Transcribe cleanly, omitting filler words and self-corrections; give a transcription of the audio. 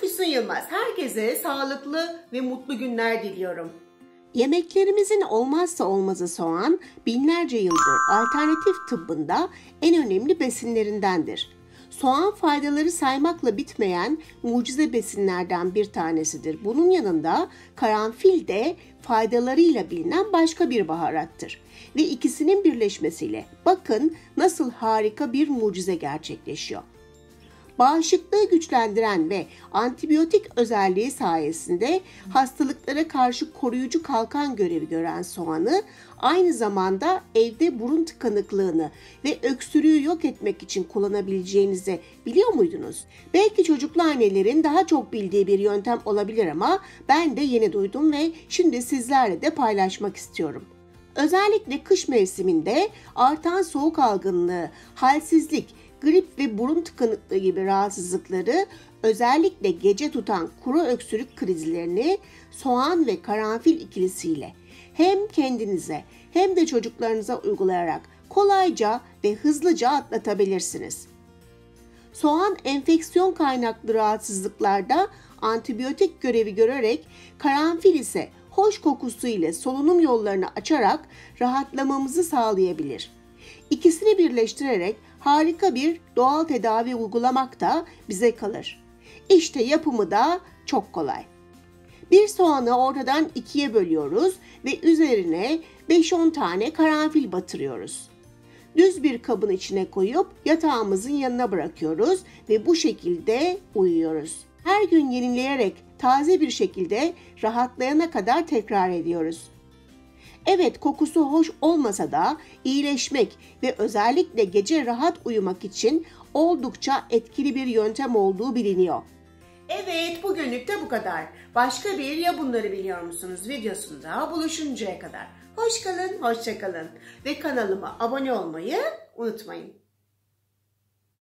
Füsun Yılmaz. Herkese sağlıklı ve mutlu günler diliyorum. Yemeklerimizin olmazsa olmazı soğan, binlerce yıldır alternatif tıbbında en önemli besinlerindendir. Soğan faydaları saymakla bitmeyen mucize besinlerden bir tanesidir. Bunun yanında karanfil de faydalarıyla bilinen başka bir baharattır. Ve ikisinin birleşmesiyle bakın nasıl harika bir mucize gerçekleşiyor. Bağışıklığı güçlendiren ve antibiyotik özelliği sayesinde hastalıklara karşı koruyucu kalkan görevi gören soğanı aynı zamanda evde burun tıkanıklığını ve öksürüğü yok etmek için kullanabileceğinizi biliyor muydunuz? Belki çocuklu annelerin daha çok bildiği bir yöntem olabilir ama ben de yeni duydum ve şimdi sizlerle de paylaşmak istiyorum. Özellikle kış mevsiminde artan soğuk algınlığı, halsizlik, grip ve burun tıkanıklığı gibi rahatsızlıkları, özellikle gece tutan kuru öksürük krizlerini soğan ve karanfil ikilisiyle hem kendinize hem de çocuklarınıza uygulayarak kolayca ve hızlıca atlatabilirsiniz. Soğan enfeksiyon kaynaklı rahatsızlıklarda antibiyotik görevi görerek, karanfil ise hoş kokusu ile solunum yollarını açarak rahatlamamızı sağlayabilir. İkisini birleştirerek harika bir doğal tedavi uygulamak da bize kalır. İşte yapımı da çok kolay. Bir soğanı ortadan ikiye bölüyoruz ve üzerine 5-10 tane karanfil batırıyoruz. Düz bir kabın içine koyup yatağımızın yanına bırakıyoruz ve bu şekilde uyuyoruz. Her gün yenileyerek taze bir şekilde rahatlayana kadar tekrar ediyoruz. Evet, kokusu hoş olmasa da iyileşmek ve özellikle gece rahat uyumak için oldukça etkili bir yöntem olduğu biliniyor. Evet, bugünlük de bu kadar. Başka bir Ya Bunları Biliyor Musunuz videosunda buluşuncaya kadar. Hoş kalın, hoşça kalın ve kanalıma abone olmayı unutmayın.